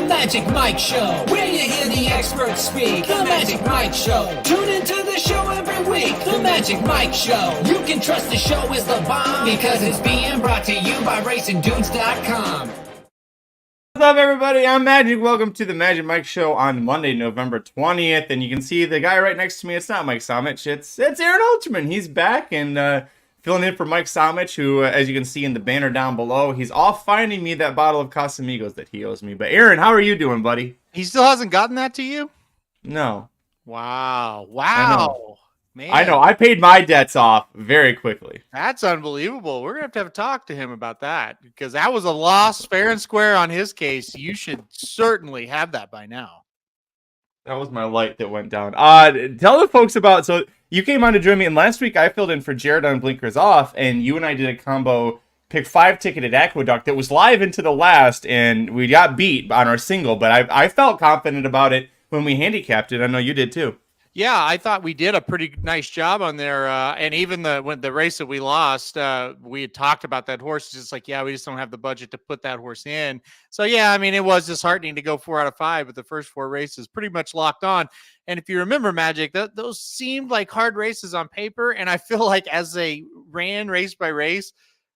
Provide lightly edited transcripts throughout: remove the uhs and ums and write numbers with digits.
Magic Mike Show, where you hear the experts speak. The Magic Mike Show. Tune into the show every week. The Magic Mike Show. You can trust the show is the bomb because it's being brought to you by RacingDudes.com. What's up, everybody? I'm Magic. Welcome to the Magic Mike Show on Monday, November 20th. And you can see the guy right next to me. It's not Mike Somich. It's Aaron Ultraman. He's back and filling in for Mike Somich, who, as you can see in the banner down below, he's off finding me that bottle of Casamigos that he owes me. But Aaron, how are you doing, buddy? He still hasn't gotten that to you? No. Wow. Man. I know. I paid my debts off very quickly. That's unbelievable. We're going to have to talk to him about that because that was a loss fair and square on his case. You should certainly have that by now. That was my light that went down. Tell the folks about, so you came on to join me, and last week I filled in for Jared on Blinkers Off, and you and I did a combo pick 5 ticket at Aqueduct that was live into the last, and we got beat on our single, but I felt confident about it when we handicapped it. I know you did too. Yeah, I thought we did a pretty nice job on there. And even when the race that we lost, we had talked about that horse. It's just like, yeah, we just don't have the budget to put that horse in. So, yeah, I mean, it was disheartening to go 4 out of 5, but the first 4 races pretty much locked on. And if you remember, Magic, those seemed like hard races on paper. And I feel like as they ran race by race,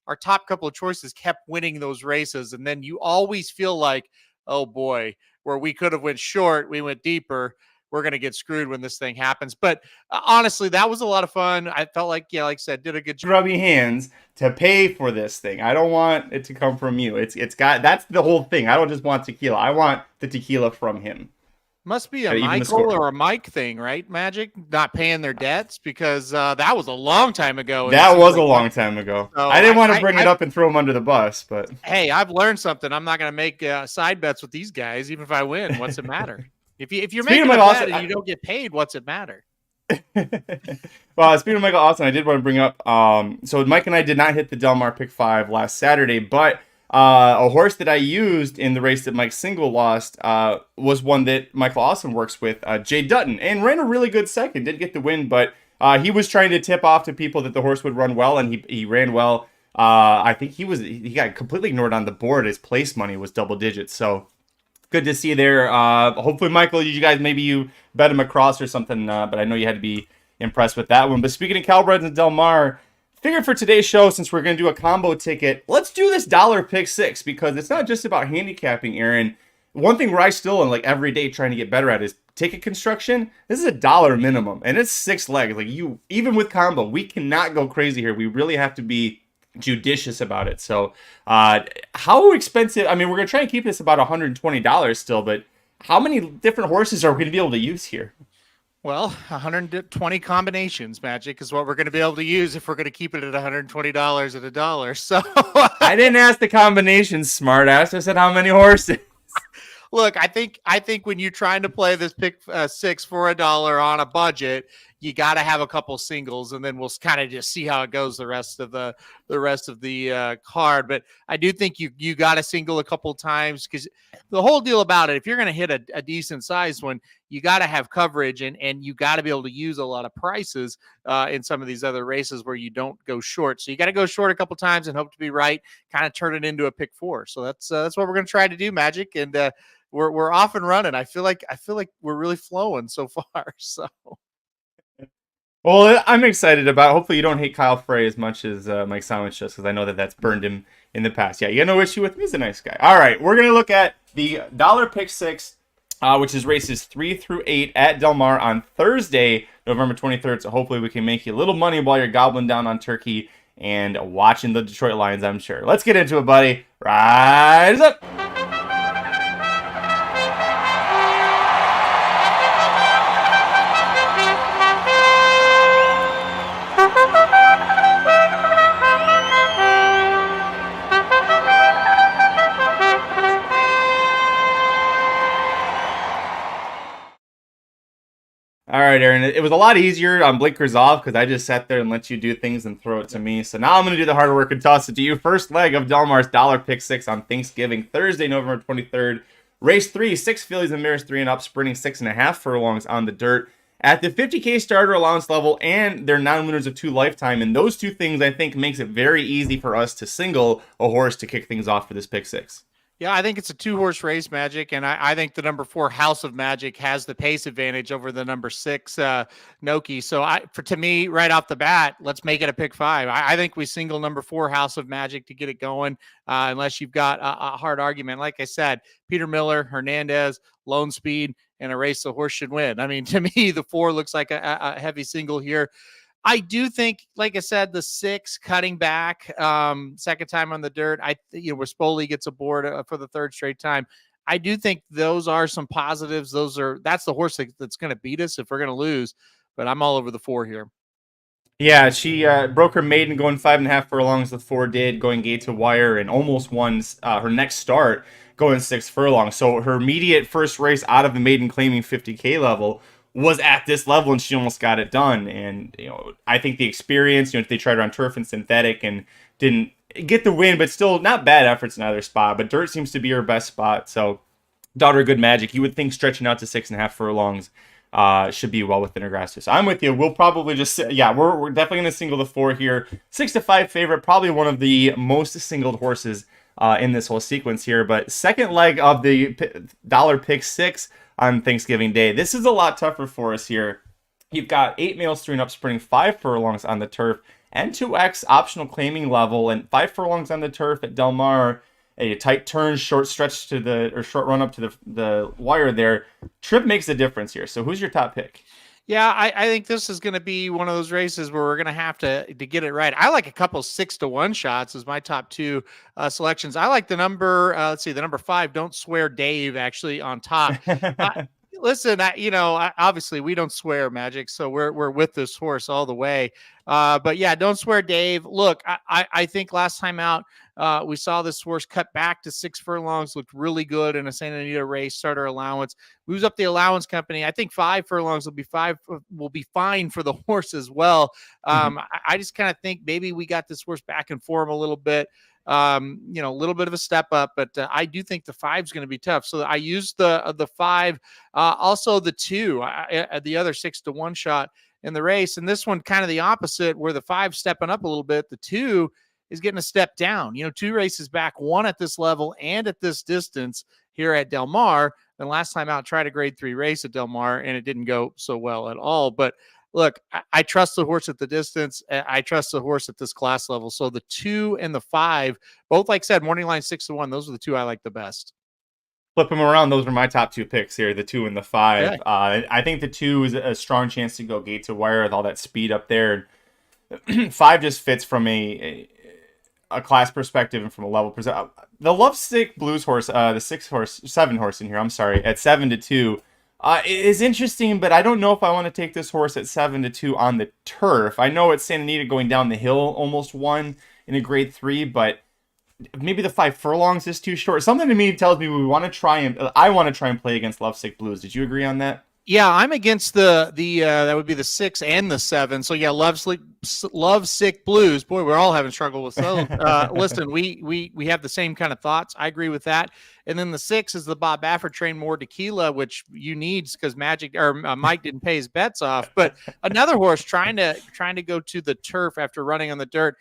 our top couple of choices kept winning those races. And then you always feel like, oh, boy, where we could have went short, we went deeper. We're going to get screwed when this thing happens. But honestly, that was a lot of fun. I felt like, yeah, like I said, did a good job. Grubby hands to pay for this thing. I don't want it to come from you. It's got, that's the whole thing. I don't just want tequila. I want the tequila from him. Must be a Michael or a Mike thing, right, Magic? Not paying their debts because that was a long time ago. That was a long time ago. So I didn't want to bring it up and throw him under the bus, but hey, I've learned something. I'm not going to make side bets with these guys, even if I win. What's it matter? If you're making a bet and you don't get paid, what's it matter? Well, speaking of Michael Austin, I did want to bring up. So Mike and I did not hit the Del Mar pick 5 last Saturday, but a horse that I used in the race that Mike Single lost was one that Michael Austin works with, Jay Dutton, and ran a really good second. Didn't get the win, but he was trying to tip off to people that the horse would run well, and he ran well. I think he got completely ignored on the board. His place money was double digits, so. Good to see you there. Hopefully, Michael, you guys, maybe you bet him across or something, but I know you had to be impressed with that one. But speaking of Kalleward and Del Mar, figured for today's show, since we're going to do a combo ticket, let's do this dollar pick 6 because it's not just about handicapping, Aaron. One thing where I still am like every day trying to get better at is ticket construction. This is $1 minimum, and it's 6 legs. Like even with combo, we cannot go crazy here. We really have to be judicious about it. So how expensive, I mean, we're gonna try and keep this about $120 still, but how many different horses are we gonna be able to use here? Well, 120 combinations, Magic, is what we're going to be able to use if we're going to keep it at $120 at $1. So I didn't ask the combinations, smart ass. I said how many horses. Look, I think when you're trying to play this pick 6 for $1 on a budget, you got to have a couple singles, and then we'll kind of just see how it goes the rest of the card. But I do think you got to single a couple times because the whole deal about it, if you're going to hit a decent sized one, you got to have coverage and you got to be able to use a lot of prices in some of these other races where you don't go short. So you got to go short a couple times and hope to be right, kind of turn it into a pick 4. So that's what we're going to try to do, Magic, and we're off and running. I feel like we're really flowing so far. So. Well, I'm excited about. Hopefully, you don't hate Kyle Frey as much as Mike Somich does, because I know that's burned him in the past. Yeah, you got no issue with me. He's a nice guy. All right, we're gonna look at the dollar pick 6, which is races 3 through 8 at Del Mar on Thursday, November 23rd. So hopefully, we can make you a little money while you're gobbling down on turkey and watching the Detroit Lions. I'm sure. Let's get into it, buddy. Rise up. All right, Aaron, it was a lot easier on Blinkers Off because I just sat there and let you do things and throw it to me. So now I'm going to do the hard work and toss it to you. First leg of Del Mar's dollar pick 6 on Thanksgiving, Thursday, November 23rd. Race 3, 6 fillies and mares 3 and up, sprinting 6.5 furlongs on the dirt. At the 50K starter allowance level and their non-winners of 2 lifetime, and those 2 things I think makes it very easy for us to single a horse to kick things off for this pick 6. Yeah, I think it's a 2-horse race, Magic, and I think the number 4 House of Magic has the pace advantage over the number 6 Noki. So to me, right off the bat, let's make it a pick 5. I think we single number 4 House of Magic to get it going, unless you've got a hard argument. Like I said, Peter Miller, Hernandez, Lone Speed, and a race the horse should win. I mean, to me, the 4 looks like a heavy single here. I do think, like I said, the 6 cutting back, second time on the dirt. Where Spoli gets aboard for the 3rd straight time. I do think those are some positives. That's the horse that's going to beat us if we're going to lose. But I'm all over the 4 here. Yeah, she broke her maiden going 5.5 furlongs. The 4 did going gate to wire and almost won her next start going 6 furlongs. So her immediate first race out of the maiden claiming 50K level was at this level, and she almost got it done. And I think the experience, they tried her on turf and synthetic and didn't get the win, but still not bad efforts in either spot. But dirt seems to be her best spot. So daughter good magic. You would think stretching out to 6.5 furlongs should be well within her grasp. So I'm with you. We'll probably just we're definitely gonna single the 4 here. 6-5 favorite, probably one of the most singled horses in this whole sequence here. But second leg of the dollar pick 6 on Thanksgiving Day. This is a lot tougher for us here. You've got 8 males 3-and-up sprinting 5 furlongs on the turf and 2x optional claiming level and 5 furlongs on the turf at Del Mar. A tight turn, short stretch short run up to the wire there. Trip makes a difference here. So who's your top pick? Yeah, I think this is going to be one of those races where we're going to have to get it right. I like a couple 6-to-1 shots as my top 2 selections. I like the number, the number 5, Don't Swear Dave, actually on top. Listen, obviously we don't swear, Magic, so we're with this horse all the way. But yeah, Don't Swear Dave. Look, I think last time out, we saw this horse cut back to 6 furlongs, looked really good in a Santa Anita race, starter allowance, moves up the allowance company. I think 5 furlongs will be fine for the horse as well. I just kind of think maybe we got this horse back in form a little bit. A little bit of a step up, but I do think the 5 is going to be tough. So I used the 5, also the 2, the other 6-to-1 shot in the race. And this one kind of the opposite, where the 5 stepping up a little bit, the 2 is getting a step down. 2 races back, 1 at this level and at this distance here at Del Mar. And last time out, tried a grade 3 race at Del Mar, and it didn't go so well at all. But look, I trust the horse at the distance. I trust the horse at this class level. So the 2 and the 5, both, like I said, morning line 6-to-1. Those are the 2 I like the best. Flip them around. Those are my top 2 picks here, the 2 and the 5. Okay. I think the 2 is a strong chance to go gate to wire with all that speed up there. 5 just fits from a class perspective and from a level perspective. The Lovesick Blues horse, the 7 horse in here, I'm sorry, at 7-2. Is interesting, but I don't know if I want to take this horse at 7-2 on the turf. I know it's Santa Anita going down the hill, almost won in a grade 3, but maybe the 5 furlongs is too short. Something to me tells me I want to try and play against Lovesick Blues. Did you agree on that? Yeah, I'm against the that would be the 6 and the 7. So yeah, Lovesick Blues. Boy, we're all having trouble with those. Listen, we have the same kind of thoughts. I agree with that. And then the 6 is the Bob Baffert train more tequila, which you need because Mike didn't pay his bets off. But another horse trying to go to the turf after running on the dirt.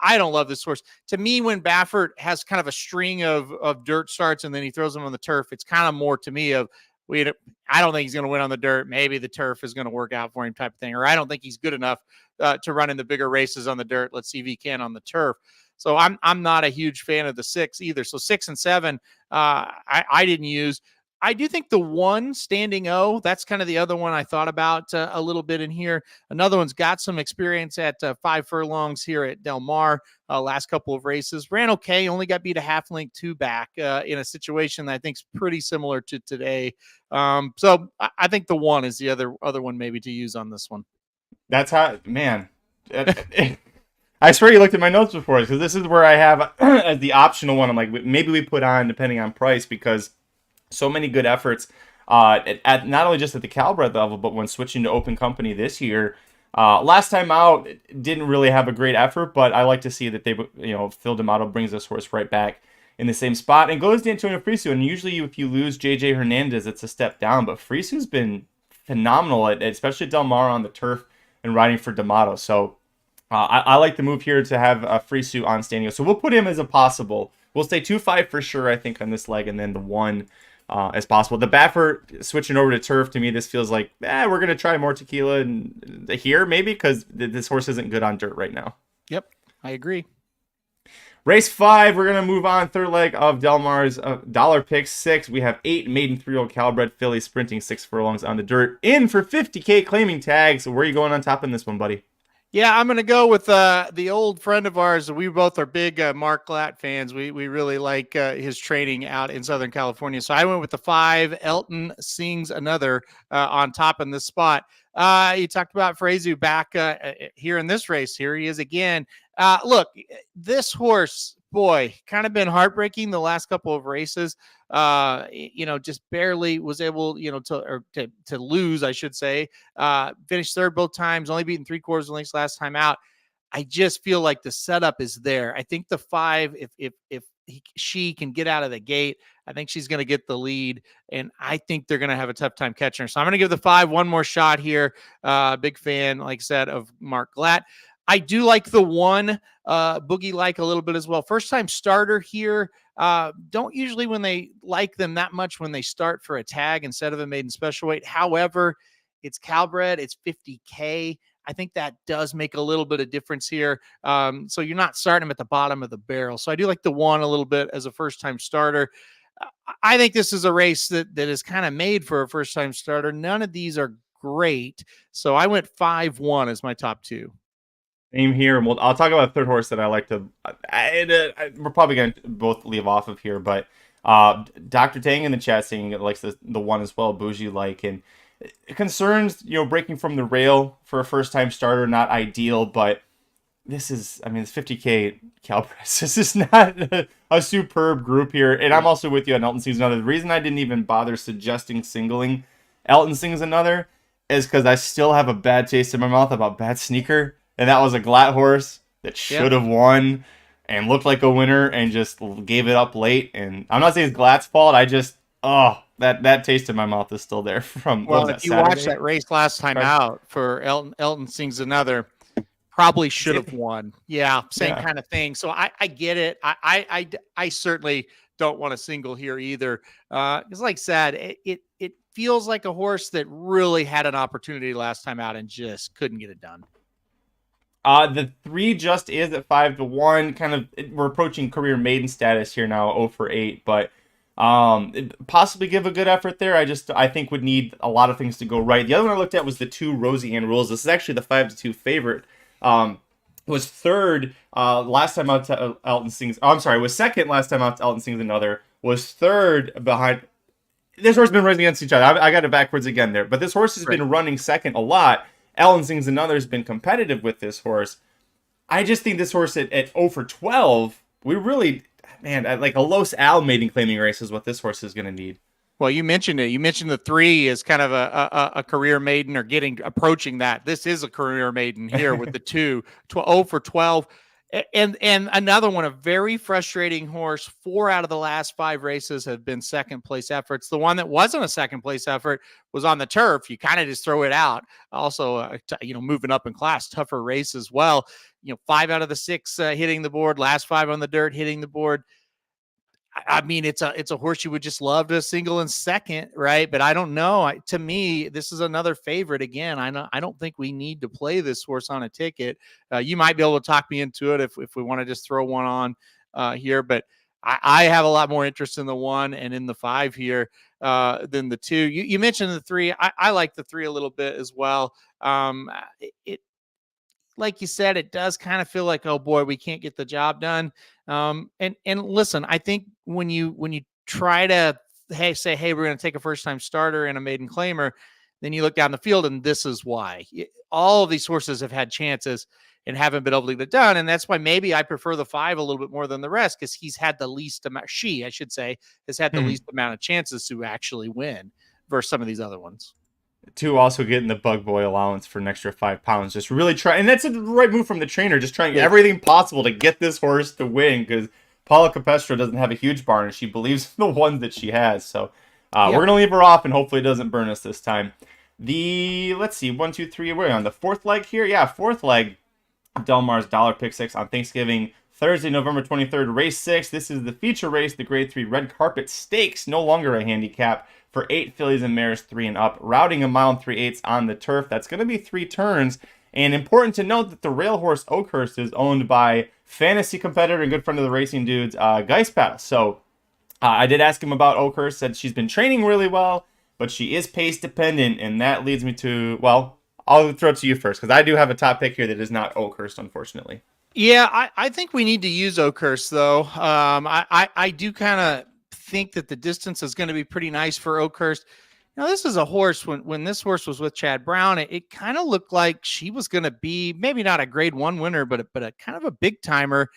I don't love this horse. To me, when Baffert has kind of a string of dirt starts and then he throws them on the turf, it's kind of more to me of I don't think he's going to win on the dirt. Maybe the turf is going to work out for him type of thing. Or I don't think he's good enough to run in the bigger races on the dirt. Let's see if he can on the turf. So I'm not a huge fan of the 6 either. So 6 and 7, I didn't use. I do think the 1 Standing O, that's kind of the other one I thought about a little bit in here. Another one's got some experience at 5 furlongs here at Del Mar. Last couple of races ran okay, only got beat a half length 2 back in a situation that I think is pretty similar to today. So I think the 1 is the other one maybe to use on this one. That's how, man. I swear you looked at my notes before, because this is where I have as the optional one. I'm like, maybe we put on depending on price, because so many good efforts at not only just at the Kalleward level, but when switching to open company this year. Last time out, didn't really have a great effort, but I like to see that they, Phil D'Amato brings this horse right back in the same spot and goes to Antonio Frisu. And usually if you lose JJ Hernandez, it's a step down, but Frisu's been phenomenal, especially at Del Mar on the turf and riding for D'Amato. So I like the move here to have Frisu on Standing. So we'll put him as a possible we'll stay 2-5 for sure, I think, on this leg, and then the 1 as possible. The Baffert switching over to turf, to me, this feels like, we're going to try more tequila here, maybe, because this horse isn't good on dirt right now. Yep, I agree. Race 5, we're going to move on. Third leg of Del Mar's dollar pick 6. We have 8 maiden 3-year-old Callebred fillies sprinting 6 furlongs on the dirt. In for $50K claiming tags. So where are you going on top in this one, buddy? Yeah, I'm going to go with the old friend of ours. We both are big Mark Glatt fans. We really like his training out in Southern California. So I went with the 5. Elton Sings Another on top in this spot. You talked about Frezu back here in this race. Here he is again. Look, this horse, boy, kind of been heartbreaking the last couple of races. Just barely was able, to lose, I should say. Finished third both times, only beaten 3/4 lengths last time out. I just feel like the setup is there. I think the 5, if she can get out of the gate, I think she's going to get the lead, and I think they're going to have a tough time catching her. So I'm going to give the 5 one more shot here. Big fan, like I said, of Mark Glatt. I do like the 1 Boogie like a little bit as well. First time starter here. Don't usually when they like them that much when they start for a tag instead of a maiden special weight. However, it's Callebred. It's $50K. I think that does make a little bit of difference here. So you're not starting them at the bottom of the barrel. So I do like the 1 a little bit as a first time starter. I think this is a race that is kind of made for a first time starter. None of these are great. So I went 5-1 as my top 2. Same here, and I'll talk about a third horse that I like to. We're probably going to both leave off of here, but Dr. Tang in the chat saying it likes the 1 as well, bougie like, and concerns, breaking from the rail for a first time starter, not ideal, but this is, it's 50K Calpress. This is not a superb group here, and I'm also with you on Elton Sings Another. The reason I didn't even bother suggesting singling Elton Sings Another is because I still have a bad taste in my mouth about Bad Sneaker. And that was a Glatt horse that should have won and looked like a winner and just gave it up late. And I'm not saying it's Glatt's fault. I just, that taste in my mouth is still there from. Well, if you watched that race last time out for Elton Sings Another, probably should have won. Yeah, same kind of thing. So I get it. I certainly don't want to single here either. Because like I said, it feels like a horse that really had an opportunity last time out and just couldn't get it done. The 3 just is at 5-1. Kind of, we're approaching career maiden status here now, 0 for 8. But possibly give a good effort there. I think would need a lot of things to go right. The other one I looked at was the 2 Rosie Ann Rules. This is actually the 5-2 favorite. Was third last time out to Elton Sings. Was second last time out to Elton Sings Another. Was third behind. This horse has been running against each other. I got it backwards again there. But this horse has been running second a lot. Elton Sings Another has been competitive with this horse. I just think this horse at 0 for 12, we really, like a Los Al maiden claiming race is what this horse is going to need. Well, you mentioned it. You mentioned the 3 is kind of a career maiden or approaching that. This is a career maiden here with the 2, 0 for 12. And another one, a very frustrating horse. 4 out of the last 5 races have been second place efforts. The one that wasn't a second place effort was on the turf. You kind of just throw it out. Also, moving up in class, tougher race as well. 5 out of the 6 hitting the board. Last 5 on the dirt hitting the board. It's a horse you would just love to single in second, right? But I don't know. To me, this is another favorite. Again, I don't think we need to play this horse on a ticket. You might be able to talk me into it if we want to just throw one on here. But I have a lot more interest in the 1 and in the 5 here than the 2. You mentioned the 3. I like the 3 a little bit as well. Like you said, it does kind of feel like, oh boy, we can't get the job done. And listen, I think when you try to say, hey, we're going to take a first time starter and a maiden claimer, then you look down the field and this is why. All of these horses have had chances and haven't been able to get it done. And that's why maybe I prefer the 5 a little bit more than the rest, because he's had the least amount, has had the least amount of chances to actually win versus some of these other ones. 2 also getting the bug boy allowance for an extra 5 pounds. Just really try, and that's a right move from the trainer. Just trying everything possible to get this horse to win, because Paula Capestro doesn't have a huge barn, and she believes in the ones that she has. So we're gonna leave her off, and hopefully it doesn't burn us this time. Let's see, 1, 2, 3. We're on the 4th leg here. Yeah, 4th leg. Del Mar's dollar pick 6 on Thanksgiving Thursday, November 23rd, race 6. This is the feature race, the Grade 3 Red Carpet Stakes, no longer a handicap for 8 fillies and mares 3 and up, routing 1 mile and 3/8 on the turf. That's going to be 3 turns. And important to note that the rail horse Oakhurst is owned by fantasy competitor and good friend of the racing dudes, Geist Battle. So I did ask him about Oakhurst, said she's been training really well, but she is pace dependent, and that leads me to, well, I'll throw it to you first, because I do have a top pick here that is not Oakhurst, unfortunately. Yeah, I think we need to use Oakhurst, though. I do kind of think that the distance is going to be pretty nice for Oakhurst. Now, this is a horse, when this horse was with Chad Brown, it kind of looked like she was going to be maybe not a grade 1 winner, but a kind of a big timer.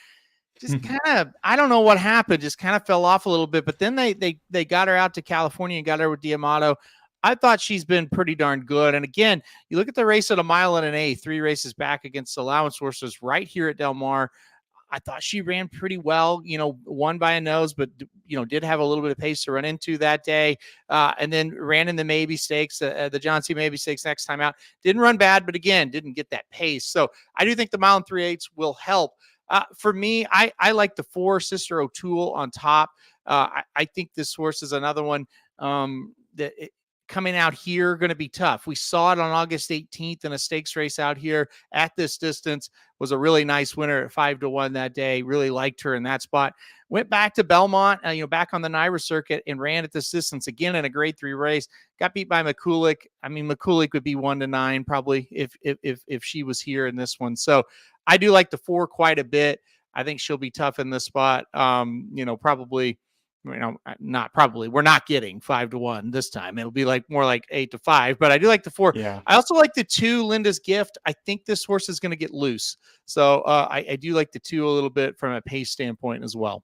Just kind of, I don't know what happened, just kind of fell off a little bit. But then they got her out to California and got her with Diamato. I thought she's been pretty darn good. And again, you look at the race at 1 mile and an 1/8, 3 races back against allowance horses right here at Del Mar. I thought she ran pretty well, won by a nose, but, did have a little bit of pace to run into that day. And then ran in the Maybe Stakes, the John C. Maybe Stakes next time out. Didn't run bad, but again, didn't get that pace. So I do think the 1 mile and 3/8 will help. For me, I like the 4 Sister O'Toole on top. I think this horse is another one coming out here going to be tough. We saw it on August 18th in a stakes race out here at this distance. Was a really nice winner at 5-1 that day. Really liked her in that spot. Went back to Belmont, back on the NYRA circuit, and ran at this distance again in a grade 3 race. Got beat by McCulloch. I mean, McCulloch would be 1-9 probably if she was here in this one. So I do like the 4 quite a bit. I think she'll be tough in this spot. Probably. Not probably. We're not getting 5-1 this time. It'll be more like 8-5. But I do like the 4. Yeah. I also like the 2, Linda's Gift. I think this horse is going to get loose. So I do like the 2 a little bit from a pace standpoint as well.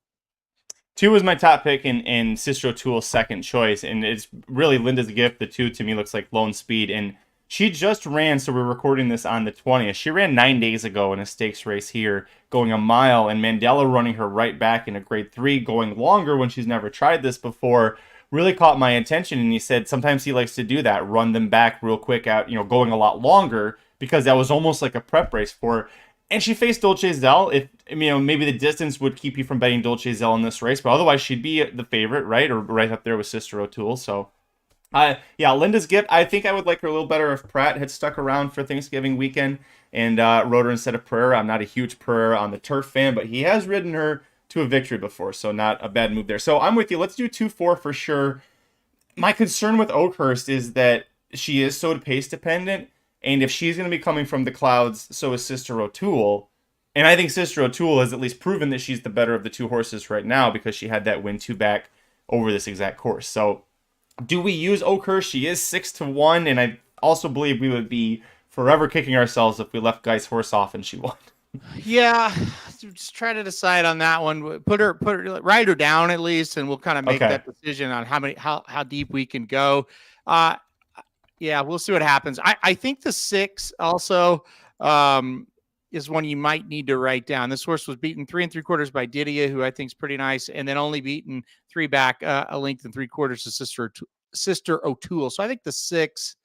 2 was my top pick and Sister O'Toole's second choice. And it's really Linda's Gift. The 2 to me looks like Lone Speed. And she just ran, so we're recording this on the 20th. She ran 9 days ago in a stakes race here, going 1 mile, and Mandela running her right back in a grade 3, going longer when she's never tried this before, really caught my attention. And he said sometimes he likes to do that, run them back real quick out, going a lot longer, because that was almost like a prep race for her. And she faced Dolce Zell. If maybe the distance would keep you from betting Dolce Zell in this race, but otherwise she'd be the favorite, right? Or right up there with Sister O'Toole. So Linda's Gift, I think I would like her a little better if Pratt had stuck around for Thanksgiving weekend and rode her instead of Pereira. I'm not a huge Pereira on the turf fan, but he has ridden her to a victory before, so not a bad move there. So I'm with you. Let's do 2-4 for sure. My concern with Oakhurst is that she is so pace dependent, and if she's going to be coming from the clouds, so is Sister O'Toole. And I think Sister O'Toole has at least proven that she's the better of the 2 horses right now, because she had that win 2 back over this exact course. So do we use Oakhurst? She is 6-1, and I also believe we would be forever kicking ourselves if we left Guy's horse off and she won. Yeah, just try to decide on that one. Write her down at least, and we'll kind of make that decision on how deep we can go. Yeah, we'll see what happens. I think the 6 also is one you might need to write down. This horse was beaten 3 3/4 by Didia, who I think is pretty nice, and then only beaten 3 back a length and 3/4 to Sister O'Toole. So I think the 6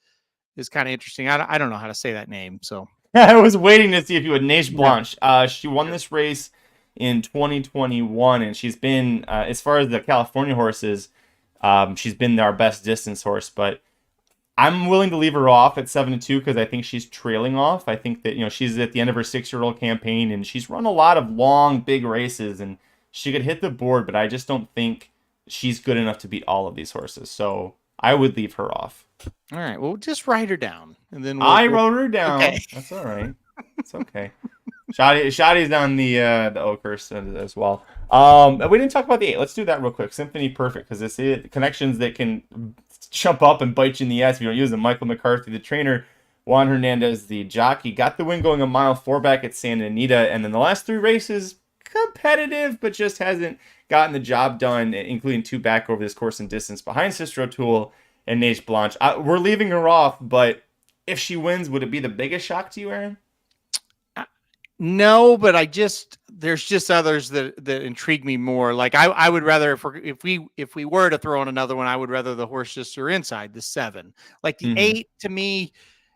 is kind of interesting. I don't know how to say that name, so I was waiting to see if you would Neige Blanche. She won this race in 2021, and she's been as far as the California horses, she's been our best distance horse, but I'm willing to leave her off at 7-2 because I think she's trailing off. I think that she's at the end of her 6-year-old campaign, and she's run a lot of long, big races, and she could hit the board, but I just don't think she's good enough to beat all of these horses. So I would leave her off. All right. Well, just write her down, and then I wrote her down. Okay. That's all right. It's okay. Shoddy's on the Oakhurst as well. We didn't talk about the 8. Let's do that real quick. Symphony Perfect, because it's connections that can jump up and bite you in the ass if you don't use them. Michael McCarthy, the trainer. Juan Hernandez, the jockey, got the win going 1 mile, 4 back at Santa Anita, and then the last 3 races competitive, but just hasn't gotten the job done, including 2 back over this course and distance behind Sister O'Toole and Neige Blanche. We're leaving her off, but if she wins, would it be the biggest shock to you, Aaron? No, but there's just others that intrigue me more. Like I would rather, if we were to throw in another one, I would rather the horse just are inside the 7. Like the 8, to me,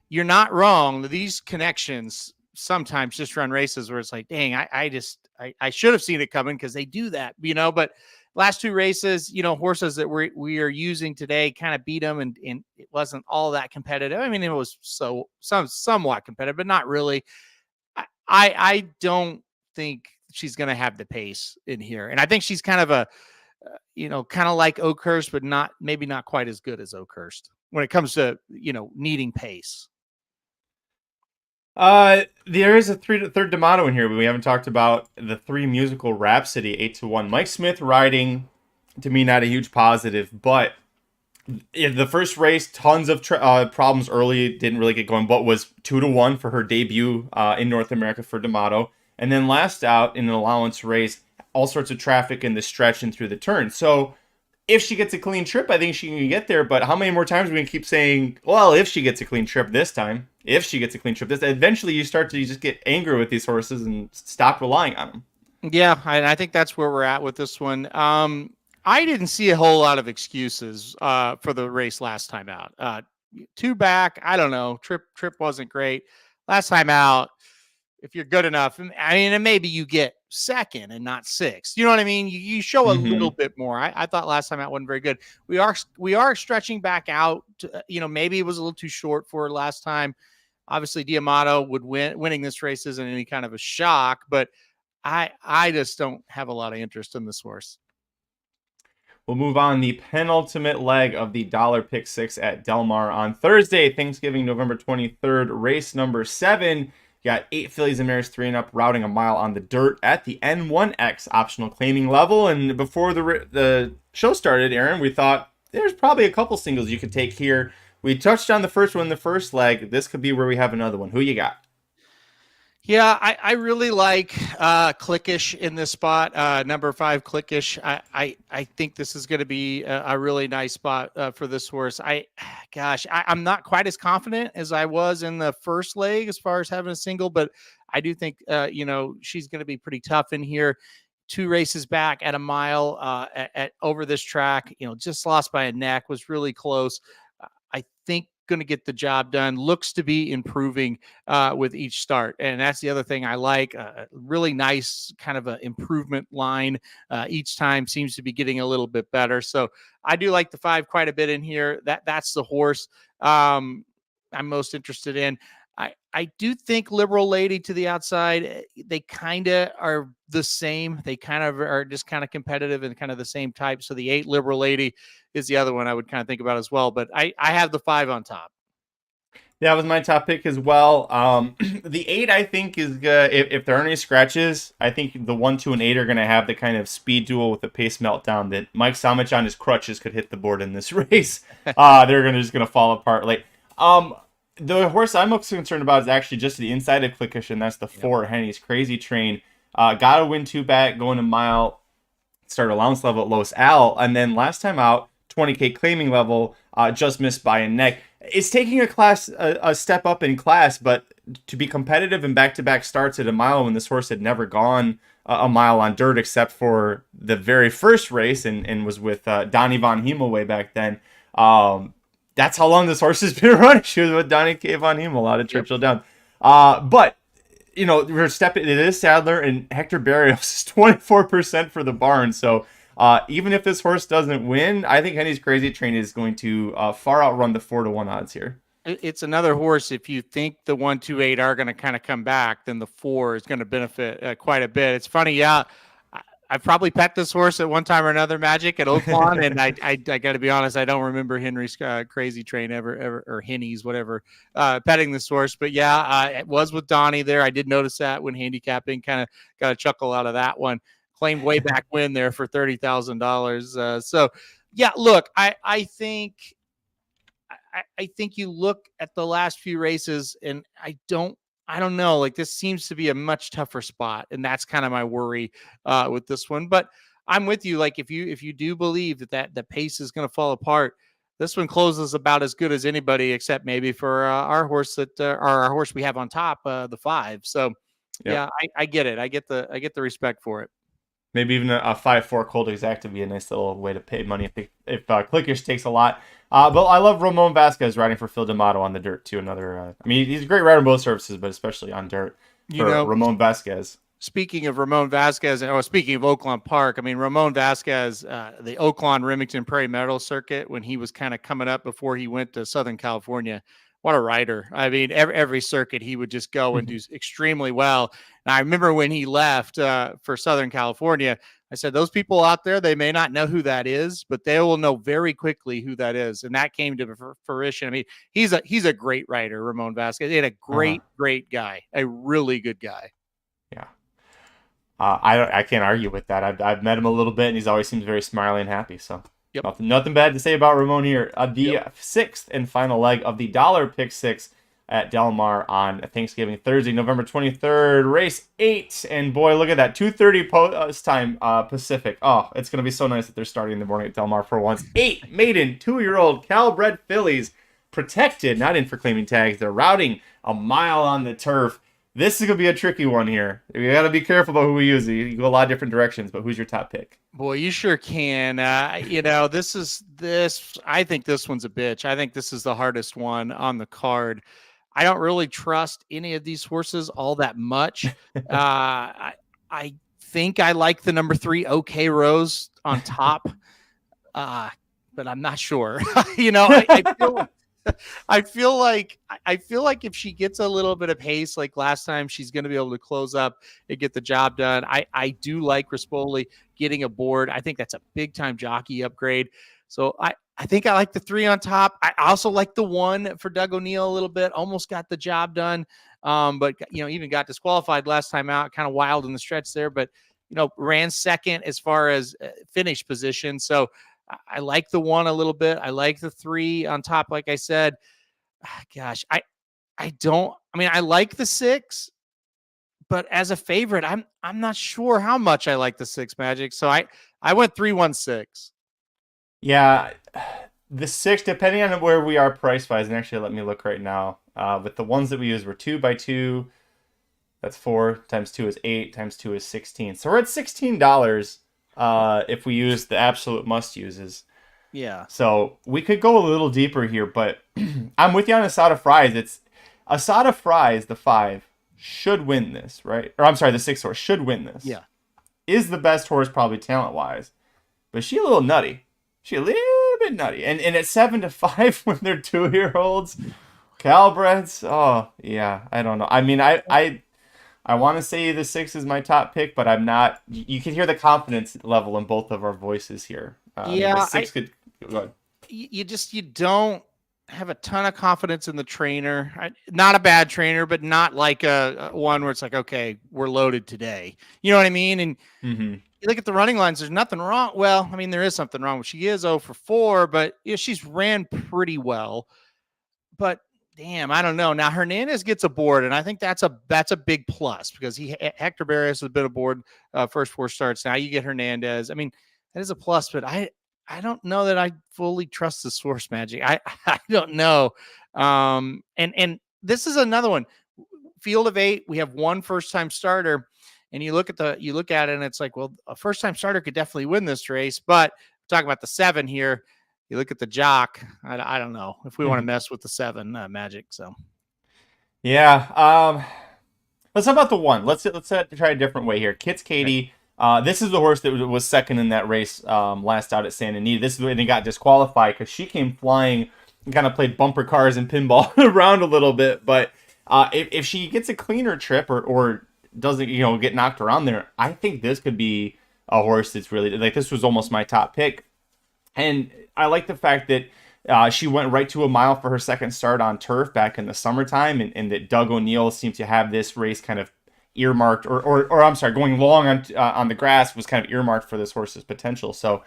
you're not wrong. These connections sometimes just run races where it's like, dang, I should have seen it coming because they do that, but last two races, horses that we are using today kind of beat them, and it wasn't all that competitive. I mean, it was somewhat competitive, but not really. I don't think she's going to have the pace in here. And I think she's kind of kind of like Oakhurst, but maybe not quite as good as Oakhurst when it comes to, needing pace. There is a third D'Amato in here, but we haven't talked about the 3 Musical Rhapsody 8-1. Mike Smith riding, to me, not a huge positive, but in the first race, tons of problems early, didn't really get going, but was 2-1 for her debut in North America for D'Amato. And then last out in an allowance race, all sorts of traffic in the stretch and through the turn. So if she gets a clean trip, I think she can get there. But how many more times are we going to keep saying, well, if she gets a clean trip this time, if she gets a clean trip this time, eventually you start to just get angry with these horses and stop relying on them. Yeah, I think that's where we're at with this one. I didn't see a whole lot of excuses for the race last time out. 2 back, I don't know. Trip wasn't great. Last time out, if you're good enough, I mean, and maybe you get second and not 6th. You know what I mean? You show a little bit more. I thought last time out wasn't very good. We are stretching back out. Maybe it was a little too short for last time. Obviously, D'Amato would winning this race isn't any kind of a shock, but I just don't have a lot of interest in this horse. We'll move on. The penultimate leg of the dollar pick 6 at Del Mar on Thursday, Thanksgiving, November 23rd, race number 7. Got 8 fillies and mares 3 and up routing a mile on the dirt at the N1X optional claiming level. And before the show started, Aaron, we thought there's probably a couple singles you could take here. We touched on the first one, the first leg. This could be where we have another one. Who you got? Yeah, I really like Clickish in this spot. Number 5, Clickish. I think this is going to be a really nice spot for this horse. I'm not quite as confident as I was in the first leg as far as having a single, but I do think she's going to be pretty tough in here. 2 races back at a mile at over this track. Just lost by a neck, was really close. I think going to get the job done, looks to be improving with each start. And that's the other thing I like, a really nice kind of an improvement line each time, seems to be getting a little bit better. So I do like the 5 quite a bit in here. That's the horse I'm most interested in. I do think Liberal Lady to the outside, they kind of are the same. They kind of are just kind of competitive and kind of the same type. So the 8 Liberal Lady is the other one I would kind of think about as well. But I have the 5 on top. Yeah, that was my top pick as well. The 8, I think, is good. If there aren't any scratches, I think the 1, 2, and 8 are going to have the kind of speed duel with the pace meltdown that Mike Somich on his crutches could hit the board in this race. They're just going to fall apart late. The horse I'm most concerned about is actually just the inside of Clickish, and that's the 4, Henny's Crazy Train. Got to win 2 back, going a mile, start allowance level at Los Al, and then last time out, 20K claiming level, just missed by a neck. It's taking a step up in class, but to be competitive in back-to-back starts at a mile when this horse had never gone a mile on dirt except for the very first race and was with Donnie Von Hemel way back then. That's how long this horse has been running. She was with Donnie K. Von Hemel out of Churchill Downs. But, her step, it is Sadler, and Hector Barrios is 24% for the barn. So even if this horse doesn't win, I think Henny's Crazy Train is going to far outrun the 4-1 odds here. It's another horse. If you think the 1, 2, 8 are going to kind of come back, then the 4 is going to benefit quite a bit. It's funny. Yeah. I've probably pet this horse at one time or another, Magic, at Oaklawn, and I got to be honest, I don't remember Henry's Crazy Train ever or Henny's, whatever, petting this horse. But yeah, it was with Donnie there. I did notice that when handicapping, kind of got a chuckle out of that one. Claimed way back win there for $30,000. So yeah, look, I think you look at the last few races, and I don't know. Like, this seems to be a much tougher spot, and that's kind of my worry with this one. But I'm with you. Like, if you do believe that the pace is going to fall apart, this one closes about as good as anybody, except maybe for our horse our horse we have on top, the 5. So yeah, I get it. I get the respect for it. Maybe even a 5-4 Cold Exact would be a nice little way to pay money if Clickish takes a lot. But I love Ramon Vasquez riding for Phil D'Amato on the dirt too. Another, he's a great rider on both surfaces, but especially on dirt for Ramon Vasquez. speaking of Ramon Vasquez, or speaking of Oaklawn Park, I mean, Ramon Vasquez, the Oaklawn Remington Prairie Meadow circuit, when he was kind of coming up before he went to Southern California, what a rider. I mean, every circuit he would just go and do extremely well. And I remember when he left for Southern California, I said, those people out there, they may not know who that is, but they will know very quickly who that is. And that came to fruition. I mean, he's a great rider, Ramon Vasquez, and a great guy, a really good guy. Yeah. I can't argue with that. I've met him a little bit, and he's always seems very smiley and happy. So nothing bad to say about Ramon here. The sixth and final leg of the dollar pick six at Del Mar on Thanksgiving Thursday, November 23rd, race 8. And boy, look at that, 2:30 post time Pacific. Oh, it's gonna be so nice that they're starting in the morning at Del Mar for once. 8 maiden 2-year-old Calbred fillies, protected, not in for claiming tags. They're routing a mile on the turf. This is going to be a tricky one here. We got to be careful about who we use. You go a lot of different directions, but who's your top pick? Boy, you sure can. I think this one's a bitch. I think this is the hardest one on the card. I don't really trust any of these horses all that much. I think I like the number 3, OK Rose on top, but I'm not sure. I feel like if she gets a little bit of pace like last time, she's going to be able to close up and get the job done. I do like Rispoli getting aboard. I think that's a big time jockey upgrade. So I think I like the 3 on top. I also like the 1 for Doug O'Neill a little bit. Almost got the job done, but even got disqualified last time out. Kind of wild in the stretch there, but ran second as far as finish position. So I like the 1 a little bit. I like the 3 on top. Like I said, gosh, I like the 6, but as a favorite, I'm not sure how much I like the 6 Magic. So I went 3-1-6. Yeah, the 6, depending on where we are price wise, and actually let me look right now. But the ones that we use were 2x2. That's 4 times 2 is 8 times 2 is 16. So we're at $16. If we use the absolute must uses. Yeah. So we could go a little deeper here, but I'm with you on Asada Fries. It's Asada Fries, the 5, should win this, right? Or I'm sorry, the 6 horse should win this. Yeah. Is the best horse probably talent wise, but she a little nutty. She a little bit nutty. And at 7-5 when they're 2-year-olds, Calbreds. Oh yeah, I don't know. I mean, I want to say the 6 is my top pick, but I'm not. You can hear the confidence level in both of our voices here. Yeah, 6 could go ahead. You don't have a ton of confidence in the trainer. Not a bad trainer, but not like a one where it's like, okay, we're loaded today. You know what I mean? And you look at the running lines. There's nothing wrong. Well, I mean, there is something wrong. She is 0 for 4, but she's ran pretty well. But damn, I don't know. Now Hernandez gets aboard, and I think that's a big plus because Hector Barrios has been aboard first 4 starts. Now you get Hernandez. I mean, that is a plus, but I don't know that I fully trust the source Magic. I don't know. And this is another one. Field of 8, we have 1 first-time starter, and you look at it, and it's like, well, a first-time starter could definitely win this race. But talk about the 7 here. You look at the jock. I don't know if we want to mess with the 7 Magic. So, yeah. Let's talk about the 1. Let's try a different way here. Kits Katie. This is the horse that was second in that race last out at Santa Anita. This is when he got disqualified because she came flying and kind of played bumper cars and pinball around a little bit. But if she gets a cleaner trip or doesn't get knocked around there, I think this could be a horse that's really like, this was almost my top pick. And I like the fact that she went right to a mile for her second start on turf back in the summertime, and that Doug O'Neill seemed to have this race kind of earmarked, or I'm sorry, going long on the grass was kind of earmarked for this horse's potential. So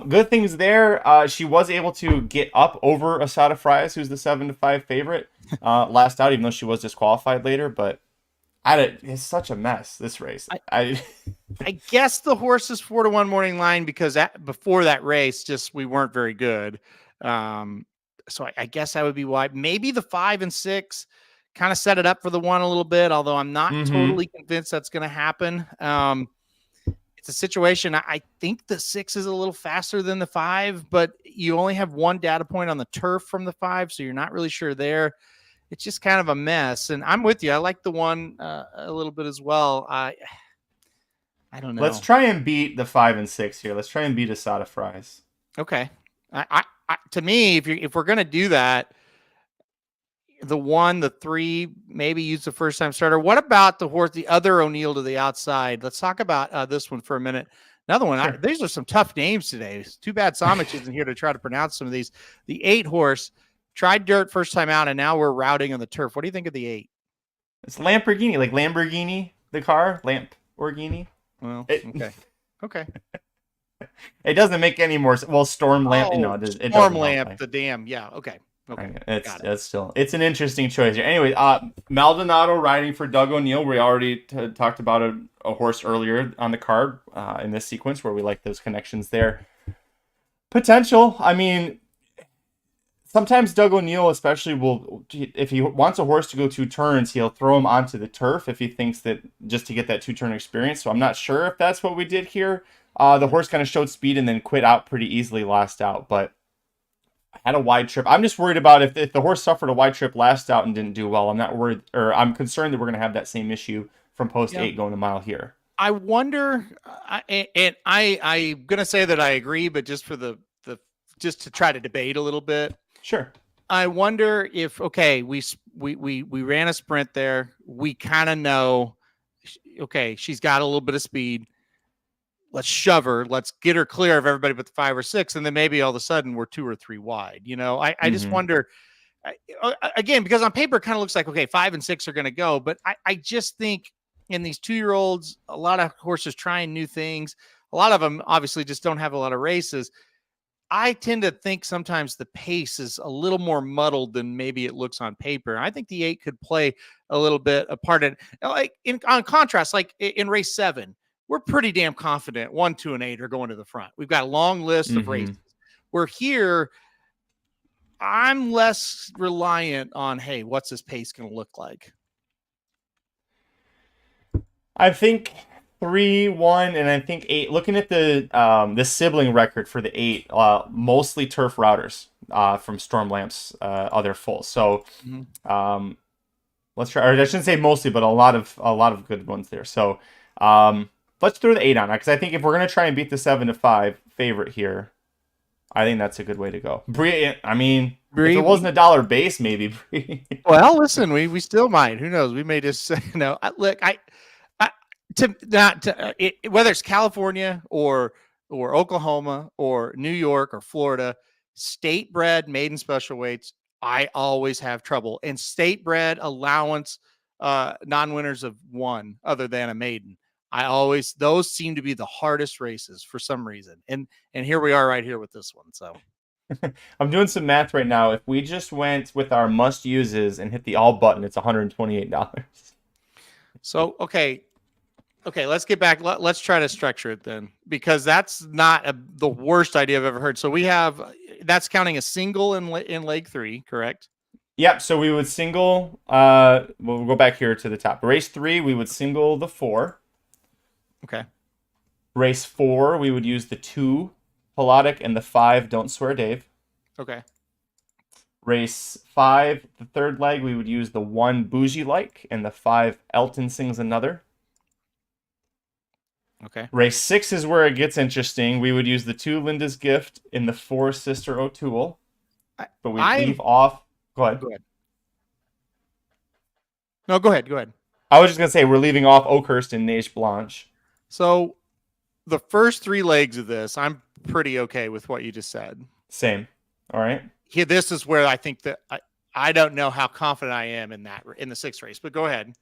good things there. She was able to get up over Asada Fries, who's the 7-5 favorite last out, even though she was disqualified later. But it's such a mess, this race. I guess the horse is 4-1 morning line because before that race, just we weren't very good. So I guess that would be why. Maybe the 5 and 6 kind of set it up for the 1 a little bit, although I'm not totally convinced that's going to happen. It's a situation. I think the 6 is a little faster than the 5, but you only have 1 data point on the turf from the 5, so you're not really sure there. it's just kind of a mess. And I'm with you. I like the one a little bit as well. I don't know. Let's try and beat the 5 and 6 here. Let's try and beat Asada Fries. Okay. To me, if we're gonna do that, the 1, the 3, maybe use the first time starter. What about the horse, the other O'Neill to the outside? Let's talk about this one for a minute. Another one. Sure. These are some tough names today. It's too bad Somich isn't here to try to pronounce some of these. The 8 horse tried dirt first time out, and now we're routing on the turf. What do you think of the 8? It's Lamborghini, like Lamborghini, the car, Lamborghini. Well, okay. It doesn't make any more sense. Well, Storm Lamp. Oh, No, it Storm doesn't Lamp. help. The damn. Yeah. Okay. It's an interesting choice here. Anyway, Maldonado riding for Doug O'Neill. We already talked about a horse earlier on the card in this sequence where we like those connections there. Potential. I mean, sometimes Doug O'Neill, especially, if he wants a horse to go 2 turns, he'll throw him onto the turf if he thinks that just to get that 2-turn experience. So I'm not sure if that's what we did here. The horse kind of showed speed and then quit out pretty easily last out, but had a wide trip. I'm just worried about if the horse suffered a wide trip last out and didn't do well. I'm not worried, or I'm concerned that we're going to have that same issue from post 8 going a mile here. I wonder, and I'm going to say that I agree, but just for the just to try to debate a little bit. Sure. I wonder if, okay, we ran a sprint there. We kind of know, okay, she's got a little bit of speed. Let's shove her. Let's get her clear of everybody but the 5 or 6. And then maybe all of a sudden we're 2 or 3 wide. You know, I just wonder, again, because on paper it kind of looks like, okay, 5 and 6 are going to go. But I just think in these 2-year-olds, a lot of horses trying new things. A lot of them obviously just don't have a lot of races. I tend to think sometimes the pace is a little more muddled than maybe it looks on paper. I think the 8 could play a little bit a part in, like on contrast, like in race 7, we're pretty damn confident 1, 2, and 8 are going to the front. We've got a long list of races. We're here. I'm less reliant on, hey, what's this pace going to look like? I think 3, 1, and I think 8. Looking at the sibling record for the 8, mostly turf routers from Storm Lamp's other foals. So let's try. Or I shouldn't say mostly, but a lot of good ones there. So let's throw the 8 on, because I think if we're gonna try and beat the 7-5 favorite here, I think that's a good way to go. Bree, I mean, if it wasn't $1 base, maybe. Well, listen, we still might. Who knows? We may just say, no. Look, whether it's California or Oklahoma or New York or Florida, state bred maiden special weights, I always have trouble. And state bred allowance non-winners of 1 other than a maiden, those seem to be the hardest races for some reason. And here we are right here with this one. So I'm doing some math right now. If we just went with our must uses and hit the all button, it's $128. So, okay, let's get back. Let's try to structure it then, because that's not the worst idea I've ever heard. So that's counting a single in leg 3, correct? Yep. So we would single, we'll go back here to the top. Race 3, we would single the 4. Okay. Race 4, we would use the 2 Pilotic and the 5 Don't Swear Dave. Okay. Race 5, the 3rd leg, we would use the 1 Bougie Like and the 5 Elton Sings Another. Okay. Race 6 is where it gets interesting. We would use the 2 Linda's Gift in the 4 Sister O'Toole. But we leave off. Go ahead. No, go ahead. I was just going to say we're leaving off Oakhurst and Neige Blanche. So the first 3 legs of this, I'm pretty okay with what you just said. Same. All right. Here, this is where I think that I don't know how confident I am in the 6th race, but go ahead.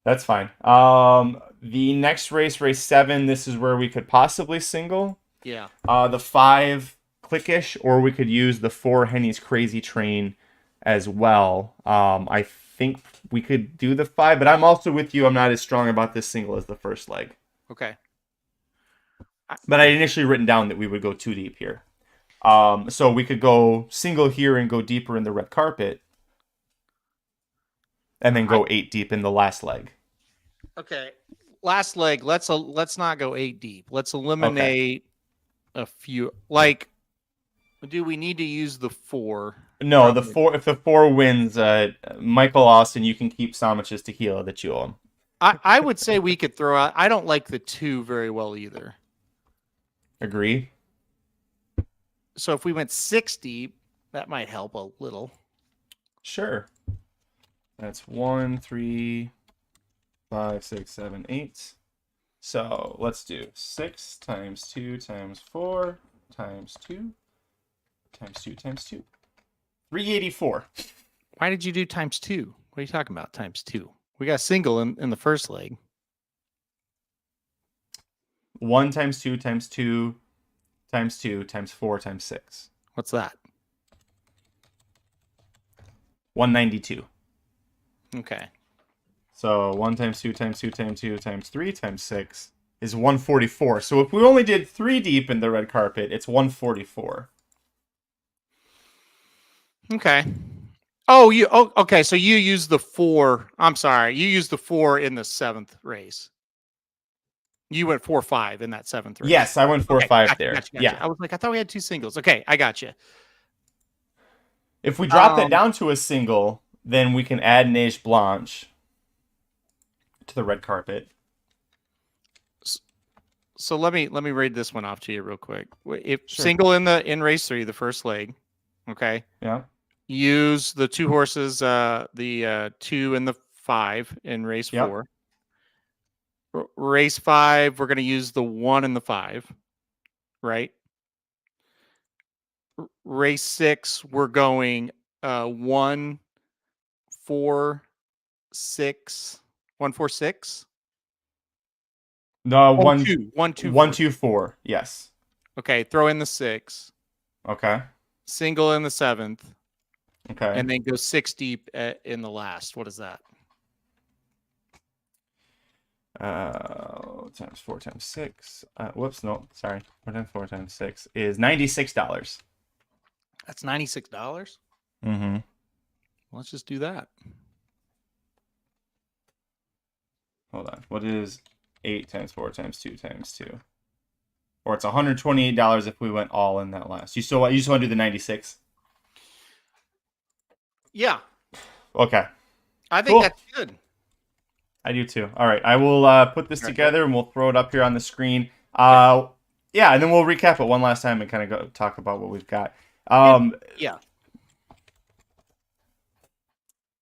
That's fine. The next race 7, this is where we could possibly single. Yeah. The 5 Clickish, or we could use the 4 Henny's Crazy Train as well. I think we could do the 5, but I'm also with you. I'm not as strong about this single as the first leg. Okay. But I initially written down that we would go 2 deep here. So we could go single here and go deeper in the red carpet. And then go 8 deep in the last leg. Okay. Last leg, let's not go 8 deep. Let's eliminate a few. Like, do we need to use the 4? No, Probably. if the 4 wins, Michael Austin, you can keep Somich's tequila that you owe him. I would say we could throw out. I don't like the 2 very well either. Agree? So if we went 6 deep, that might help a little. Sure. That's 1, 3, 5, 6, 7, 8. So let's do 6 times 2 times 4 times 2 times 2 times 2. 384. Why did you do times 2? What are you talking about? Times 2. We got a single in the first leg. 1 times 2 times 2 times 2 times 4 times 6. What's that? 192. Okay. So 1 times 2 times 2 times 2 times 3 times 6 is 144. So if we only did 3 deep in the red carpet, it's 144. Okay. Oh, okay. So you used the 4. I'm sorry. You used the 4 in the 7th race. You went 4-5 in that 7th race. Yes, I went 4-5 gotcha, there. Gotcha. Yeah. I was like, I thought we had 2 singles. Okay, I got you. If we drop that down to a single, then we can add Neige Blanche to the red carpet. So let me read this one off to you real quick. If Sure. single in race 3, the first leg, okay. Yeah. Use the 2 horses, the 2 and the 5 in race 4. Race 5, we're going to use the 1 and the 5, right? Race 6, we're going 1, 4, 6, 1, 4, 6. No, 1, 2, 1, 2, 1, 2, 4. Yes. Okay, throw in the 6. Okay. Single in the 7th. Okay. And then go 6 deep in the last. What is that? Times 4 times 6. Whoops, no, sorry. 4 times 4 times 6 is $96. That's $96. Mm-hmm. Let's just do that. Hold on. What is 8 times 4 times 2 times 2? Or it's $128 if we went all in that last. You just want to do the 96? Yeah. Okay. I think that's good. I do too. All right. I will put this together and we'll throw it up here on the screen. Yeah, and then we'll recap it one last time and kind of go talk about what we've got. Yeah.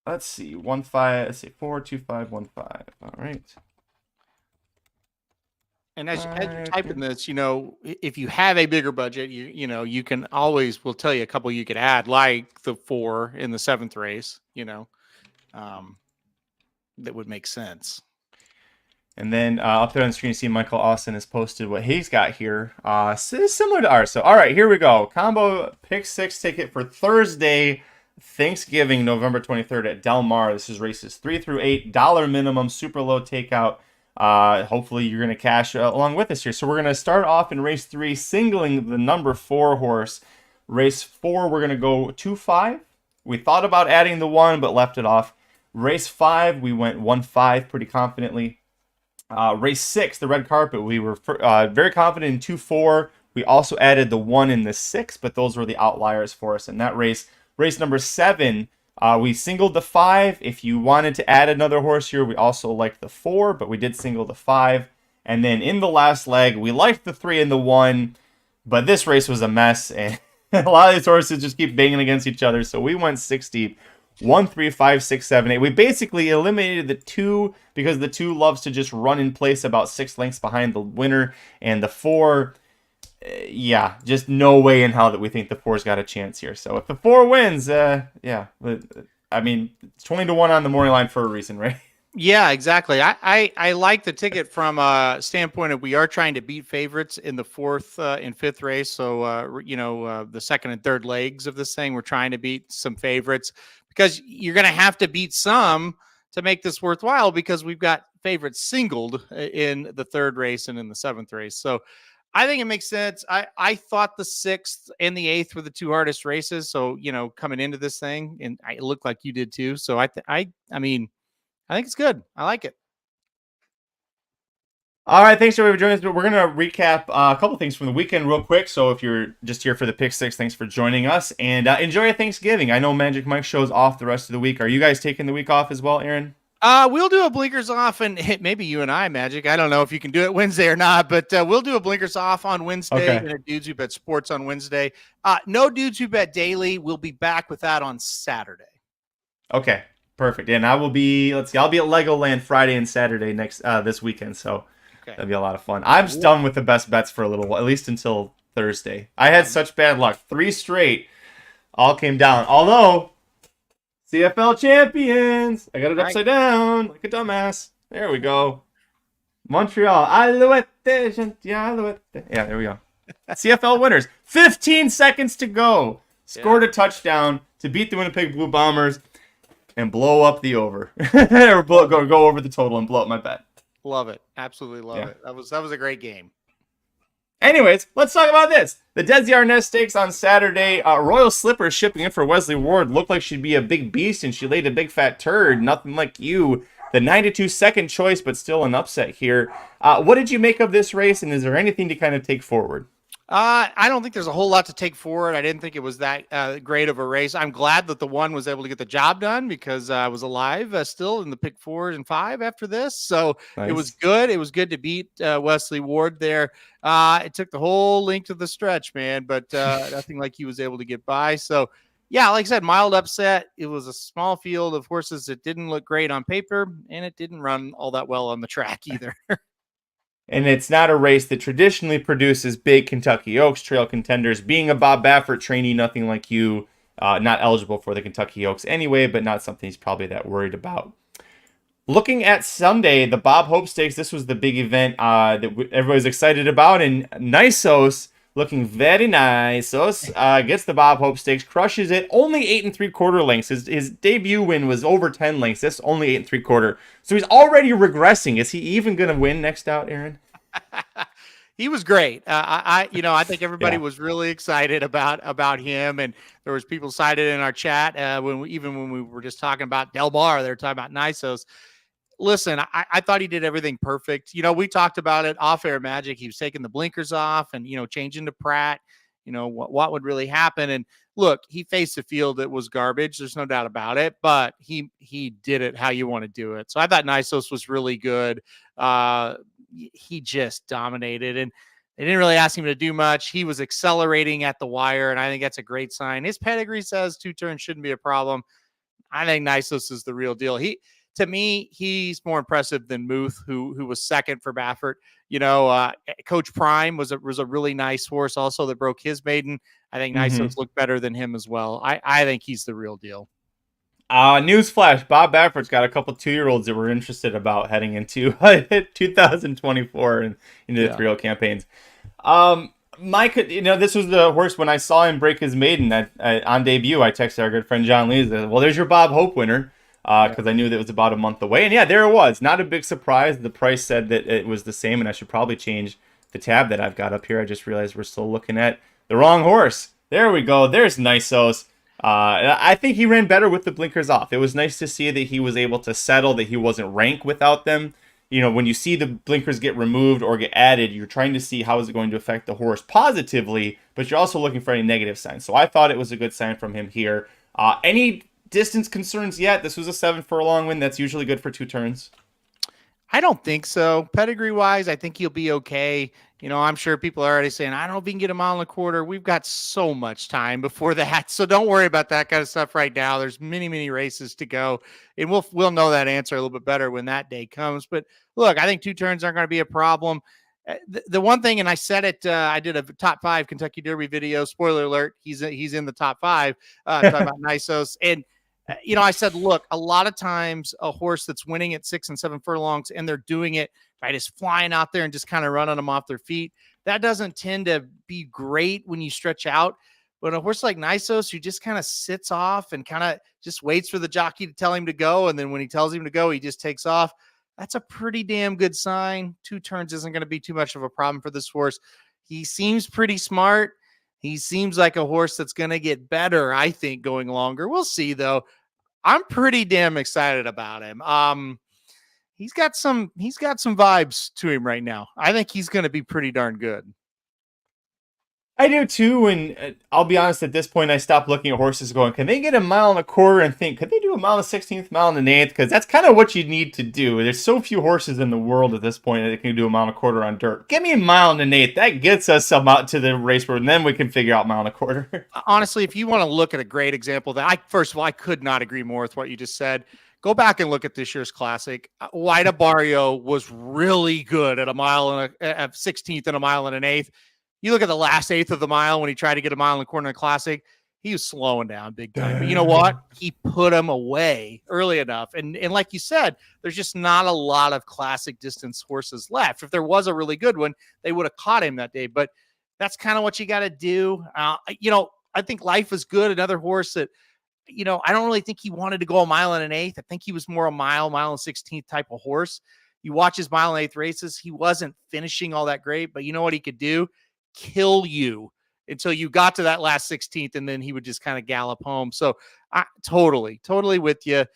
Let's see. 1 5. Let's see. 4 2 5 1 5. All right. And as you're typing this, if you have a bigger budget, you can always, we'll tell you a couple you could add, like the 4 in the 7th race, that would make sense. And then up there on the screen, you see Michael Austin has posted what he's got here. Similar to ours. So, all right, here we go. Combo pick 6 ticket for Thursday, Thanksgiving, November 23rd at Del Mar. This is races 3 through 8, $1 minimum, super low takeout. Hopefully you're going to cash along with us here. So we're going to start off in race 3, singling the number 4 horse. Race 4, we're going to go 2-5. We thought about adding the 1, but left it off. Race 5, we went 1-5 pretty confidently. Race 6, the red carpet, we were very confident in 2-4. We also added the 1 in the 6, but those were the outliers for us in that race. Race number 7, we singled the 5. If you wanted to add another horse here, we also liked the 4, but we did single the 5. And then in the last leg, we liked the 3 and the 1, but this race was a mess, and a lot of these horses just keep banging against each other. So we went 6 deep. 1, 3, 5, 6, 7, 8. We basically eliminated the 2 because the 2 loves to just run in place about 6 lengths behind the winner, and the 4, yeah, just no way in hell that we think the 4's got a chance here. So if the 4 wins, yeah, I mean, it's 20-1 on the morning line for a reason, right? Yeah, exactly. I like the ticket from a standpoint of we are trying to beat favorites in the 4th and 5th race. So, the 2nd and 3rd legs of this thing, we're trying to beat some favorites because you're going to have to beat some to make this worthwhile because we've got favorites singled in the 3rd race and in the 7th race. So I think it makes sense. I thought the 6th and the 8th were the 2 hardest races. So, coming into this thing, and it looked like you did too. So I mean, I think it's good. I like it. All right, thanks everybody for joining us. But we're gonna recap a couple things from the weekend real quick. So if you're just here for the pick six, thanks for joining us and enjoy your Thanksgiving. I know Magic Mike show's off the rest of the week. Are you guys taking the week off as well, Aaron? We'll do a blinkers off, and maybe you and I, Magic. I don't know if you can do it Wednesday or not, but we'll do a blinkers off on Wednesday Okay. and a Dudes Who Bet Sports on Wednesday. No Dudes Who Bet Daily. We'll be back with that on Saturday. Okay, perfect. And I will be. Let's see. I'll be at Legoland Friday and Saturday this weekend. So that'll be a lot of fun. I'm just done with the best bets for a little while, at least until Thursday. I had such bad luck. 3 straight, all came down. Although. CFL champions. I got it upside down like a dumbass. There we go. Montreal. Alouette. Yeah, there we go. CFL winners. 15 seconds to go. Scored a touchdown to beat the Winnipeg Blue Bombers and blow up the over. Or go over the total and blow up my bet. Love it. Absolutely love it. That was a great game. Anyways, let's talk about this. The Desi Arnaz Stakes on Saturday. Royal Slippers shipping in for Wesley Ward. Looked like she'd be a big beast, and she laid a big fat turd. Nothing like you. The 92 second choice, but still an upset here. What did you make of this race, and is there anything to kind of take forward? I don't think there's a whole lot to take forward. I didn't think it was that great of a race. I'm glad that the one was able to get the job done because I was alive still in the pick 4 and 5 after this. So It was good. It was good to beat Wesley Ward there. It took the whole length of the stretch, man, but nothing like he was able to get by. So, yeah, like I said, mild upset. It was a small field of horses that didn't look great on paper, and it didn't run all that well on the track either. And it's not a race that traditionally produces big Kentucky Oaks trail contenders. Being a Bob Baffert trainee, nothing like you, not eligible for the Kentucky Oaks anyway, but not something he's probably that worried about. Looking at Sunday, the Bob Hope Stakes, this was the big event that everybody's excited about. And Nisos, looking very nice, gets the Bob Hope Stakes, crushes it. Only 8 3/4 lengths. His debut win was over 10 lengths. This only 8 3/4. So he's already regressing. Is he even going to win next out, Aaron? He was great. I think everybody was really excited about him, and there was people cited in our chat when we were just talking about Del Mar. They were talking about Nisos. Listen, I thought he did everything perfect. We talked about it off air, Magic. He was taking the blinkers off and changing to Pratt. What would really happen? And look, he faced a field that was garbage. There's no doubt about it, but he did it how you want to do it. So I thought Nisos was really good. He just dominated, and they didn't really ask him to do much. He was accelerating at the wire, and I think that's a great sign. His pedigree says 2 turns shouldn't be a problem. I think Nisos is the real deal. To me, he's more impressive than Muth, who was second for Baffert. Coach Prime was a really nice horse also that broke his maiden. I think Nisos looked better than him as well. I think he's the real deal. Newsflash, Bob Baffert's got a couple 2-year-olds that we're interested about heading into 2024 and into the 3-0 campaigns. Mike, this was the horse when I saw him break his maiden on debut. I texted our good friend John Lee. Well, there's your Bob Hope winner. Because I knew that it was about a month away. And yeah, there it was. Not a big surprise. The price said that it was the same, and I should probably change the tab that I've got up here. I just realized we're still looking at the wrong horse. There we go. There's Nisos. I think he ran better with the blinkers off. It was nice to see that he was able to settle, that he wasn't rank without them. When you see the blinkers get removed or get added, you're trying to see how is it going to affect the horse positively, but you're also looking for any negative signs. So I thought it was a good sign from him here. Any distance concerns yet? This was a 7 furlong win. That's usually good for 2 turns. I don't think so. Pedigree wise, I think he'll be okay. I'm sure people are already saying, I don't know if we can get a mile and a quarter. We've got so much time before that. So don't worry about that kind of stuff right now. There's many, many races to go. And we'll know that answer a little bit better when that day comes. But look, I think 2 turns aren't going to be a problem. The one thing, and I said it, I did a top 5 Kentucky Derby video. Spoiler alert, he's in the top 5, talking about Nisos. And I said, look, a lot of times a horse that's winning at 6 and 7 furlongs and they're doing it by just flying out there and just kind of running them off their feet, that doesn't tend to be great when you stretch out. But a horse like Nisos, who just kind of sits off and kind of just waits for the jockey to tell him to go, and then when he tells him to go, he just takes off. That's a pretty damn good sign. 2 turns isn't going to be too much of a problem for this horse. He seems pretty smart. He seems like a horse that's going to get better, I think, going longer. We'll see, though. I'm pretty damn excited about him. he's got some vibes to him right now. I think he's going to be pretty darn good. I do too, and I'll be honest, at this point, I stopped looking at horses going, can they get a mile and a quarter, and think, could they do a mile and 16th, mile and an eighth? Because that's kind of what you need to do. There's so few horses in the world at this point that can do a mile and a quarter on dirt. Give me a mile and an eighth. That gets us some out to the race board, and then we can figure out mile and a quarter. Honestly, if you want to look at a great example first of all, I could not agree more with what you just said. Go back and look at this year's Classic. Wida Barrio was really good at a mile and a 16th and a mile and an eighth. You look at the last eighth of the mile when he tried to get a mile and a quarter in the Classic, he was slowing down big time. But you know what? He put him away early enough. And like you said, there's just not a lot of Classic distance horses left. If there was a really good one, they would have caught him that day. But that's kind of what you got to do. I think Life is good. Another horse that, I don't really think he wanted to go a mile and an eighth. I think he was more a mile and 16th type of horse. You watch his mile and eighth races, he wasn't finishing all that great, but you know what he could do? Kill you until you got to that last 16th, and then he would just kind of gallop home. So totally with you.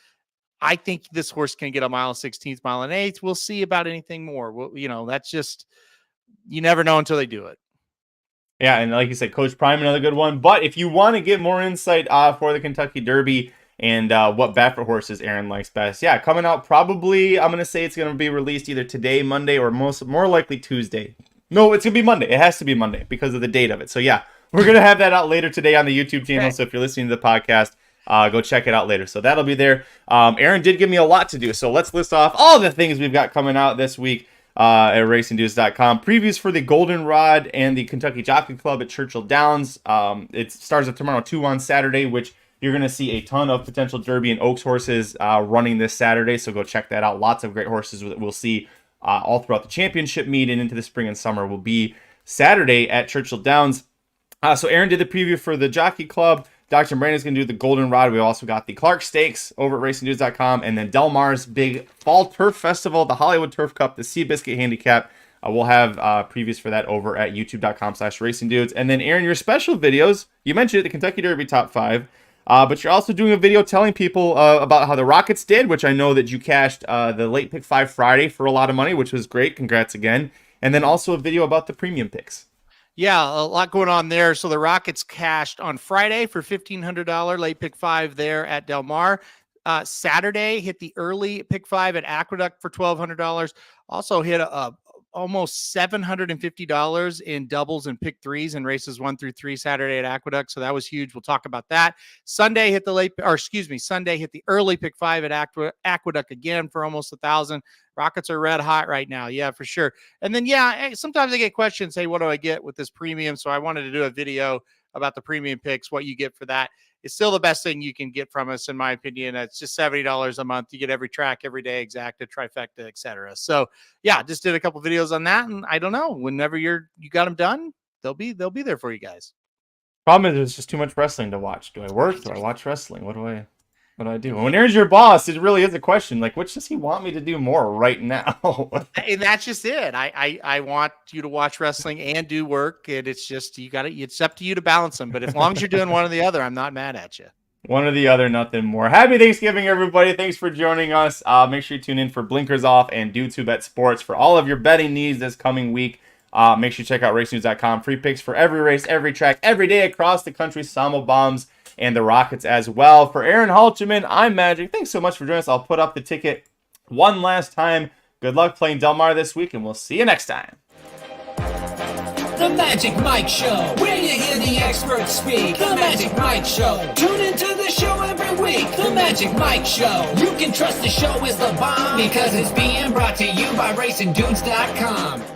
I think this horse can get a mile and 16th, mile and eighth. We'll see about anything more. Well, that's just, you never know until they do it. Yeah, and like you said, Coach Prime, another good one. But if you want to get more insight for the Kentucky Derby and what Baffert horses Aaron likes best, yeah, coming out probably, I'm going to say it's going to be released either today, Monday, or more likely Tuesday. No, it's going to be Monday. It has to be Monday because of the date of it. So, yeah, we're going to have that out later today on the YouTube channel. Okay. So if you're listening to the podcast, go check it out later. So that'll be there. Aaron did give me a lot to do. So let's list off all the things we've got coming out this week at racingdudes.com. Previews for the Goldenrod and the Kentucky Jockey Club at Churchill Downs. It starts at tomorrow, 2 on Saturday, which you're going to see a ton of potential Derby and Oaks horses running this Saturday. So go check that out. Lots of great horses that we'll see all throughout the championship meet and into the spring and summer will be Saturday at Churchill Downs. So Aaron did the preview for the Jockey Club. Dr. Miranda's going to do the Goldenrod. We also got the Clark Stakes over at racingdudes.com. And then Del Mar's big fall turf festival, the Hollywood Turf Cup, the Seabiscuit Handicap. We'll have previews for that over at youtube.com/racingdudes. And then Aaron, your special videos, you mentioned it, the Kentucky Derby Top 5. But you're also doing a video telling people about how the Rockets did, which I know that you cashed the late pick 5 Friday for a lot of money, which was great. Congrats again. And then also a video about the premium picks. Yeah, a lot going on there. So the Rockets cashed on Friday for $1,500 late pick 5 there at Del Mar. Saturday hit the early pick 5 at Aqueduct for $1,200. Also hit almost $750 in doubles and pick 3s in races 1 through 3 Saturday at Aqueduct. So that was huge. We'll talk about that. Sunday hit Sunday hit the early pick 5 at Aqueduct again for almost $1,000. Rockets are red hot right now. Yeah, for sure. And then, sometimes I get questions, hey, what do I get with this premium? So I wanted to do a video about the premium picks, what you get for that. It's still the best thing you can get from us, in my opinion. It's just $70 a month. You get every track, every day, exacta, trifecta, etc. So yeah, just did a couple videos on that, and I don't know. Whenever you got them done, they'll be there for you guys. Problem is, there's just too much wrestling to watch. Do I work? Do I watch wrestling? What do I do? When Aaron's your boss, it really is a question. Like, which does he want me to do more right now? And that's just it. I want you to watch wrestling and do work, and it's just it's up to you to balance them. But as long as you're doing one or the other, I'm not mad at you. One or the other, nothing more. Happy Thanksgiving, everybody. Thanks for joining us. Make sure you tune in for Blinkers Off and Dudes Who Bet Sports for all of your betting needs this coming week. Make sure you check out racingnews.com. Free picks for every race, every track, every day across the country. Somobombs and the Rockets as well. For Aaron Halterman, I'm Magic. Thanks so much for joining us. I'll put up the ticket one last time. Good luck playing Del Mar this week, and we'll see you next time. The Magic Mike Show, where you hear the experts speak. The Magic Mike Show. Tune into the show every week. The Magic Mike Show. You can trust the show is the bomb because it's being brought to you by racingdudes.com.